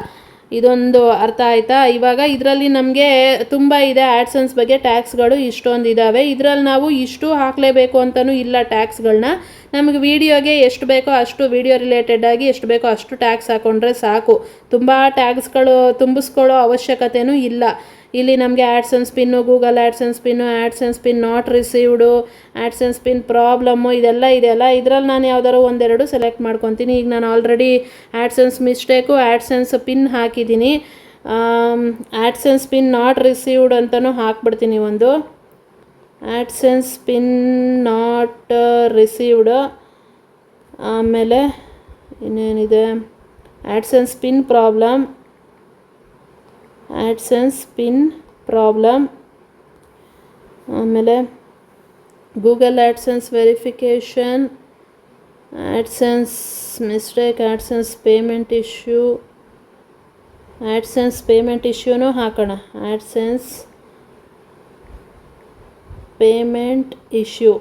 ಇದೊಂದು ಅರ್ಥ ಆಯಿತಾ? ಇವಾಗ ಇದರಲ್ಲಿ ನಮಗೆ ತುಂಬ ಇದೆ ಆ್ಯಡ್ಸೆನ್ಸ್ ಬಗ್ಗೆ ಟ್ಯಾಗ್ಸ್ಗಳು ಇಷ್ಟೊಂದು ಇದ್ದಾವೆ. ಇದರಲ್ಲಿ ನಾವು ಇಷ್ಟು ಹಾಕಲೇಬೇಕು ಅಂತಲೂ ಇಲ್ಲ ಟ್ಯಾಗ್ಸ್ಗಳನ್ನ. ನಮಗೆ ವೀಡಿಯೋಗೆ ಎಷ್ಟು ಬೇಕೋ ಅಷ್ಟು, ವೀಡಿಯೋ ರಿಲೇಟೆಡ್ ಆಗಿ ಎಷ್ಟು ಬೇಕೋ ಅಷ್ಟು ಟ್ಯಾಗ್ಸ್ ಹಾಕ್ಕೊಂಡ್ರೆ ಸಾಕು. ತುಂಬ ಟ್ಯಾಗ್ಸ್ಗಳು ತುಂಬಿಸ್ಕೊಳ್ಳೋ ಅವಶ್ಯಕತೆಯೂ ಇಲ್ಲ. ಇಲ್ಲಿ ನಮಗೆ AdSense pin, Google AdSense pin, AdSense pin not received, AdSense pin problem, ಇದೆಲ್ಲ ಇದೆಯಲ್ಲ. ಇದರಲ್ಲಿ ನಾನು ಯಾವ್ದಾದ್ರು ಒಂದೆರಡು ಸೆಲೆಕ್ಟ್ ಮಾಡ್ಕೊತೀನಿ. ಈಗ ನಾನು already AdSense mistake, AdSense pin ಹಾಕಿದ್ದೀನಿ. ಆ್ಯಡ್ಸೆನ್ಸ್ ಪಿನ್ ನಾಟ್ ರಿಸೀವ್ಡ್ ಅಂತಲೂ ಹಾಕ್ಬಿಡ್ತೀನಿ ಒಂದು. AdSense pin not received. ಆಮೇಲೆ ಇನ್ನೇನಿದೆ, AdSense pin problem, AdSense pin problem. ಆಮೇಲೆ Google AdSense verification, AdSense mistake, AdSense payment issue, AdSense payment ಇಶ್ಯೂನೂ ಹಾಕೋಣ. ಆ್ಯಡ್ಸೆನ್ಸ್ ಪೇಮೆಂಟ್ ಇಶ್ಯೂ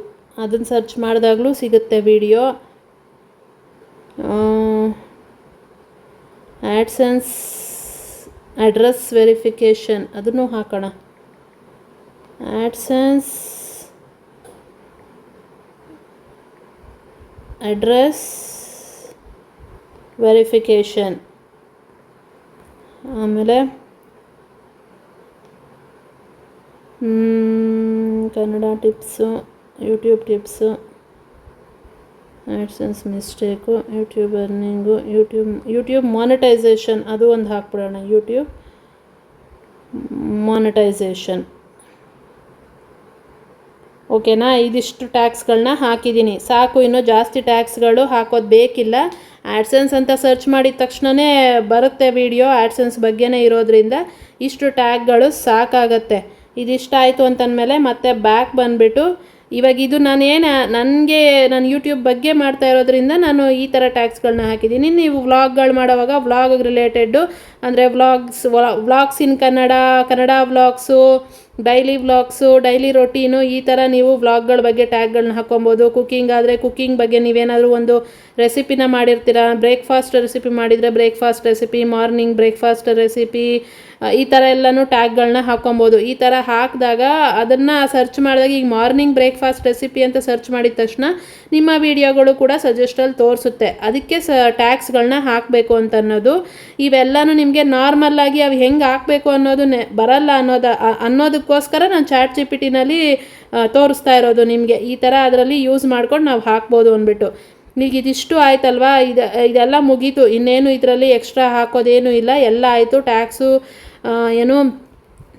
ಅದನ್ನು ಸರ್ಚ್ ಮಾಡಿದಾಗಲೂ ಸಿಗುತ್ತೆ ವಿಡಿಯೋ. ಆ್ಯಡ್ಸೆನ್ಸ್ ಅಡ್ರೆಸ್ ವೆರಿಫಿಕೇಷನ್ ಅದನ್ನು ಹಾಕೋಣ. AdSense address verification. ಆಮೇಲೆ Kannada tips, YouTube tips, AdSense mistake, YouTube earning, YouTube monetisation ಅದು ಒಂದು ಹಾಕ್ಬಿಡೋಣ. YouTube monetisation. ಓಕೆನಾ? ಇದಿಷ್ಟು ಟ್ಯಾಕ್ಸ್ಗಳನ್ನ ಹಾಕಿದ್ದೀನಿ, ಸಾಕು. ಇನ್ನೂ ಜಾಸ್ತಿ ಟ್ಯಾಕ್ಸ್ಗಳು ಹಾಕೋದು ಬೇಕಿಲ್ಲ. ಆ್ಯಡ್ಸೆನ್ಸ್ ಅಂತ ಸರ್ಚ್ ಮಾಡಿದ ತಕ್ಷಣವೇ ಬರುತ್ತೆ ವಿಡಿಯೋ, ಆ್ಯಡ್ಸೆನ್ಸ್ ಬಗ್ಗೆನೇ ಇರೋದ್ರಿಂದ ಇಷ್ಟು ಟ್ಯಾಗ್ಗಳು ಸಾಕಾಗತ್ತೆ. ಇದಿಷ್ಟಾಯಿತು ಅಂತಂದಮೇಲೆ ಮತ್ತೆ ಬ್ಯಾಕ್ ಬಂದುಬಿಟ್ಟು ಇವಾಗ ಇದು ನನಗೆ ನಾನು ಯೂಟ್ಯೂಬ್ ಬಗ್ಗೆ ಮಾಡ್ತಾ ಇರೋದ್ರಿಂದ ನಾನು ಈ ಥರ ಟ್ಯಾಗ್ಸ್ಗಳನ್ನ ಹಾಕಿದ್ದೀನಿ. ನೀವು ವ್ಲಾಗ್ಗಳು ಮಾಡೋವಾಗ ವ್ಲಾಗ್ ರಿಲೇಟೆಡ್ಡು ಅಂದರೆ ವ್ಲಾಗ್ಸ್ ಇನ್ Kannada vlogs, daily vlogs, daily routine, ಈ ಥರ ನೀವು ವ್ಲಾಗ್ಗಳ ಬಗ್ಗೆ ಟ್ಯಾಗ್ಗಳನ್ನ ಹಾಕ್ಕೊಬೋದು. ಕುಕ್ಕಿಂಗ್ ಆದರೆ ಕುಕ್ಕಿಂಗ್ ಬಗ್ಗೆ ನೀವೇನಾದರೂ ಒಂದು ರೆಸಿಪಿನ ಮಾಡಿರ್ತೀರ, ಬ್ರೇಕ್ಫಾಸ್ಟ್ ರೆಸಿಪಿ ಮಾಡಿದರೆ breakfast recipe, morning breakfast recipe, ಈ ಥರ ಎಲ್ಲನೂ ಟ್ಯಾಗ್ಗಳನ್ನ ಹಾಕ್ಕೊಬೋದು. ಈ ಥರ ಹಾಕಿದಾಗ ಅದನ್ನು ಸರ್ಚ್ ಮಾಡಿದಾಗ ಈಗ ಮಾರ್ನಿಂಗ್ ಬ್ರೇಕ್ಫಾಸ್ಟ್ ರೆಸಿಪಿ ಅಂತ ಸರ್ಚ್ ಮಾಡಿದ ತಕ್ಷಣ ನಿಮ್ಮ ವೀಡಿಯೋಗಳು ಕೂಡ ಸಜೆಸ್ಟಲ್ಲಿ ತೋರಿಸುತ್ತೆ. ಅದಕ್ಕೆ ಟ್ಯಾಗ್ಸ್ಗಳನ್ನ ಹಾಕಬೇಕು ಅಂತ ಅನ್ನೋದು. ಇವೆಲ್ಲನೂ ನಿಮಗೆ ನಾರ್ಮಲ್ಲಾಗಿ ಅವು ಹೆಂಗೆ ಹಾಕಬೇಕು ಅನ್ನೋದು ಬರಲ್ಲ ಅನ್ನೋದಕ್ಕೋಸ್ಕರ ನಾನು ಚಾಟ್ ಜಿಪಿಟಿನಲ್ಲಿ ತೋರಿಸ್ತಾ ಇರೋದು ನಿಮಗೆ. ಈ ಥರ ಅದರಲ್ಲಿ ಯೂಸ್ ಮಾಡ್ಕೊಂಡು ನಾವು ಹಾಕ್ಬೋದು ಅಂದ್ಬಿಟ್ಟು. ಈಗ ಇದಿಷ್ಟು ಆಯ್ತಲ್ವಾ, ಇದೆಲ್ಲ ಮುಗೀತು. ಇನ್ನೇನು ಇದರಲ್ಲಿ ಎಕ್ಸ್ಟ್ರಾ ಹಾಕೋದೇನು ಇಲ್ಲ, ಎಲ್ಲ ಆಯಿತು. Tax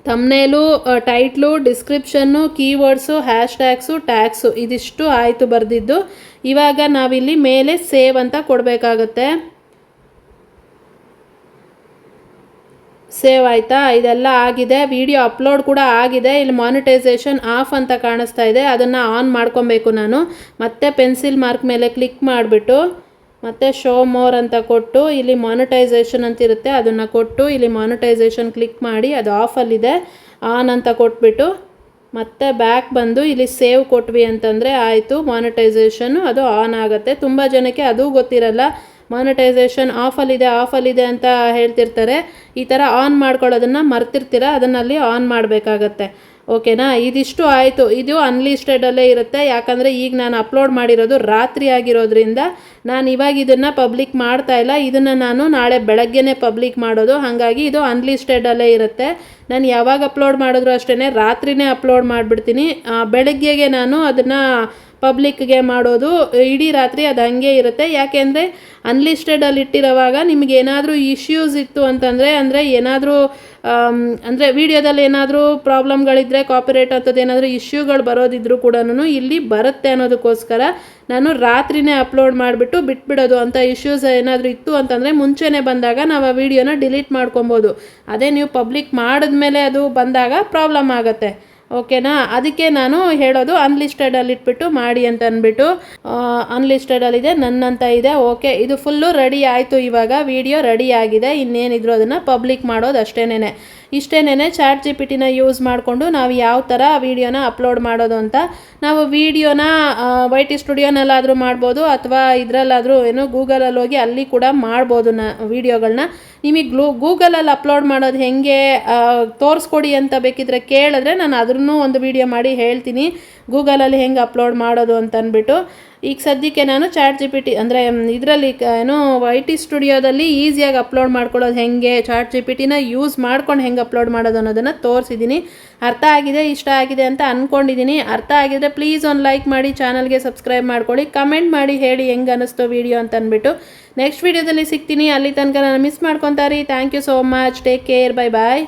ಥಂಬ್ನೇಲು, title, description, keywords, ಹ್ಯಾಶ್ಟ್ಯಾಗ್ಸು, tags ಇದಿಷ್ಟು ಆಯಿತು ಬರೆದಿದ್ದು. ಇವಾಗ ನಾವಿಲ್ಲಿ ಮೇಲೆ ಸೇವ್ ಅಂತ ಕೊಡಬೇಕಾಗತ್ತೆ. ಸೇವ್ ಆಯಿತಾ? ಇದೆಲ್ಲ ಆಗಿದೆ. ವಿಡಿಯೋ ಅಪ್ಲೋಡ್ ಕೂಡ ಆಗಿದೆ. ಇಲ್ಲಿ ಮಾನಿಟೈಸೇಷನ್ ಆಫ್ ಅಂತ ಕಾಣಿಸ್ತಾ ಇದೆ, ಅದನ್ನು ಆನ್ ಮಾಡ್ಕೊಬೇಕು ನಾನು. ಮತ್ತೆ ಪೆನ್ಸಿಲ್ ಮಾರ್ಕ್ ಮೇಲೆ ಕ್ಲಿಕ್ ಮಾಡಿಬಿಟ್ಟು ಮತ್ತು ಶೋ ಮೋರ್ ಅಂತ ಕೊಟ್ಟು ಇಲ್ಲಿ ಮಾನಿಟೈಸೇಷನ್ ಅಂತಿರುತ್ತೆ ಅದನ್ನು ಕೊಟ್ಟು ಇಲ್ಲಿ ಮಾನಿಟೈಸೇಷನ್ ಕ್ಲಿಕ್ ಮಾಡಿ, ಅದು ಆಫಲ್ಲಿದೆ, ಆನ್ ಅಂತ ಕೊಟ್ಬಿಟ್ಟು ಮತ್ತೆ ಬ್ಯಾಕ್ ಬಂದು ಇಲ್ಲಿ ಸೇವ್ ಕೊಟ್ವಿ ಅಂತಂದರೆ ಆಯಿತು, ಮಾನಿಟೈಸೇಷನ್ನು ಅದು ಆನ್ ಆಗುತ್ತೆ. ತುಂಬ ಜನಕ್ಕೆ ಅದು ಗೊತ್ತಿರಲ್ಲ, ಮಾನಿಟೈಸೇಷನ್ ಆಫಲ್ಲಿದೆ ಅಂತ ಹೇಳ್ತಿರ್ತಾರೆ. ಈ ಥರ ಆನ್ ಮಾಡ್ಕೊಳ್ಳೋದನ್ನು ಮರ್ತಿರ್ತೀರ, ಅದನ್ನಲ್ಲಿ ಆನ್ ಮಾಡಬೇಕಾಗತ್ತೆ. ಓಕೆನಾ? ಇದಿಷ್ಟು ಆಯಿತು. ಇದು ಅನ್ಲಿಸ್ಟೆಡಲ್ಲೇ ಇರುತ್ತೆ, ಯಾಕಂದರೆ ಈಗ ನಾನು ಅಪ್ಲೋಡ್ ಮಾಡಿರೋದು ರಾತ್ರಿ ಆಗಿರೋದ್ರಿಂದ ನಾನು ಇವಾಗ ಇದನ್ನು ಪಬ್ಲಿಕ್ ಮಾಡ್ತಾ ಇಲ್ಲ. ಇದನ್ನು ನಾನು ನಾಳೆ ಬೆಳಗ್ಗೆನೇ ಪಬ್ಲಿಕ್ ಮಾಡೋದು, ಹಾಗಾಗಿ ಇದು ಅನ್ಲಿಸ್ಟೆಡಲ್ಲೇ ಇರುತ್ತೆ. ನಾನು ಯಾವಾಗ ಅಪ್ಲೋಡ್ ಮಾಡಿದ್ರು ಅಷ್ಟೇ ರಾತ್ರಿನೇ ಅಪ್ಲೋಡ್ ಮಾಡಿಬಿಡ್ತೀನಿ. ಬೆಳಗ್ಗೆಗೆ ನಾನು ಅದನ್ನು ಪಬ್ಲಿಕ್ಗೆ ಮಾಡೋದು, ಇಡೀ ರಾತ್ರಿ ಅದು ಹಾಗೆ ಇರುತ್ತೆ. ಯಾಕೆಂದರೆ ಅನ್ಲಿಸ್ಟೆಡಲ್ಲಿ ಇಟ್ಟಿರೋವಾಗ ನಿಮಗೆ ಏನಾದರೂ ಇಶ್ಯೂಸ್ ಇತ್ತು ಅಂತಂದರೆ, ಅಂದರೆ ಏನಾದರೂ ಅಂದರೆ ವೀಡಿಯೋದಲ್ಲಿ ಏನಾದರೂ ಪ್ರಾಬ್ಲಮ್ಗಳಿದ್ದರೆ, ಕಾಪಿರೈಟ್ ಅಂಥದ್ದು ಏನಾದರೂ ಇಶ್ಯೂಗಳು ಬರೋದಿದ್ರು ಕೂಡ ಇಲ್ಲಿ ಬರುತ್ತೆ ಅನ್ನೋದಕ್ಕೋಸ್ಕರ ನಾನು ರಾತ್ರಿನೇ ಅಪ್ಲೋಡ್ ಮಾಡಿಬಿಟ್ಟು ಬಿಟ್ಬಿಡೋದು. ಅಂಥ ಇಶ್ಯೂಸ್ ಏನಾದರೂ ಇತ್ತು ಅಂತಂದರೆ ಮುಂಚೆನೇ ಬಂದಾಗ ನಾವು ಆ ವಿಡಿಯೋನ ಡಿಲೀಟ್ ಮಾಡ್ಕೊಬೋದು. ಅದೇ ನೀವು ಪಬ್ಲಿಕ್ ಮಾಡಿದ್ಮೇಲೆ ಅದು ಬಂದಾಗ ಪ್ರಾಬ್ಲಮ್ ಆಗುತ್ತೆ. ಓಕೆನಾ? ಅದಕ್ಕೆ ನಾನು ಹೇಳೋದು ಅನ್ಲಿಸ್ಟೆಡಲ್ಲಿ ಇಟ್ಬಿಟ್ಟು ಮಾಡಿ ಅಂತ ಅಂದ್ಬಿಟ್ಟು. ಅನ್ಲಿಸ್ಟೆಡಲ್ಲಿದೆ, ನನ್ನಂತ ಇದೆ. ಓಕೆ, ಇದು ಫುಲ್ಲು ರೆಡಿ ಆಯಿತು. ಇವಾಗ ವಿಡಿಯೋ ರೆಡಿ ಆಗಿದೆ. ಇನ್ನೇನಿದ್ರು ಅದನ್ನು ಪಬ್ಲಿಕ್ ಮಾಡೋದು ಅಷ್ಟೇನೆ. ಇಷ್ಟೇನೆ ಚಾಟ್ ಜಿಪಿಟಿನ ಯೂಸ್ ಮಾಡಿಕೊಂಡು ನಾವು ಯಾವ ಥರ ವೀಡಿಯೋನ ಅಪ್ಲೋಡ್ ಮಾಡೋದು ಅಂತ. ನಾವು ವೀಡಿಯೋನ YT ಸ್ಟುಡಿಯೋನಲ್ಲಾದರೂ ಮಾಡ್ಬೋದು, ಅಥವಾ ಇದರಲ್ಲಾದರೂ ಗೂಗಲಲ್ಲಿ ಹೋಗಿ ಅಲ್ಲಿ ಕೂಡ ಮಾಡ್ಬೋದು ವೀಡಿಯೋಗಳನ್ನ. ನಿಮಗೆ ಗೂಗಲಲ್ಲಿ ಅಪ್ಲೋಡ್ ಮಾಡೋದು ಹೇಗೆ ತೋರಿಸ್ಕೊಡಿ ಅಂತ ಬೇಕಿದ್ರೆ ಕೇಳಿದ್ರೆ ನಾನು ಅದನ್ನು ಒಂದು ವೀಡಿಯೋ ಮಾಡಿ ಹೇಳ್ತೀನಿ, ಗೂಗಲಲ್ಲಿ ಹೆಂಗೆ ಅಪ್ಲೋಡ್ ಮಾಡೋದು ಅಂತ ಅಂದ್ಬಿಟ್ಟು. ಈಗ ಸದ್ಯಕ್ಕೆ ನಾನು ಚಾಟ್ ಜಿಪಿಟಿ ಅಂದರೆ ಇದರಲ್ಲಿ YT ಸ್ಟುಡಿಯೋದಲ್ಲಿ ಈಸಿಯಾಗಿ ಅಪ್ಲೋಡ್ ಮಾಡ್ಕೊಳ್ಳೋದು ಹೇಗೆ, ಚಾಟ್ ಜಿಪಿಟಿನ ಯೂಸ್ ಮಾಡ್ಕೊಂಡು ಹೆಂಗೆ ಅಪ್ಲೋಡ್ ಮಾಡೋದು ಅನ್ನೋದನ್ನು ತೋರಿಸಿದ್ದೀನಿ. ಅರ್ಥ ಆಗಿದೆ, ಇಷ್ಟ ಆಗಿದೆ ಅಂತ ಅಂದ್ಕೊಂಡಿದ್ದೀನಿ. ಅರ್ಥ ಆಗಿದ್ರೆ ಪ್ಲೀಸ್ ಒಂದು ಲೈಕ್ ಮಾಡಿ, ಚಾನಲ್ಗೆ ಸಬ್ಸ್ಕ್ರೈಬ್ ಮಾಡ್ಕೊಳ್ಳಿ, ಕಮೆಂಟ್ ಮಾಡಿ ಹೇಳಿ ಹೆಂಗೆ ಅನ್ನಿಸ್ತು ವೀಡಿಯೋ ಅಂತ ಅಂದ್ಬಿಟ್ಟು. ನೆಕ್ಸ್ಟ್ ವೀಡಿಯೋದಲ್ಲಿ ಸಿಗ್ತೀನಿ. ಅಲ್ಲಿ ತನಕ ನಾನು ಮಿಸ್ ಮಾಡ್ಕೊತಾರೆ. Thank you so much. Take care. Bye bye.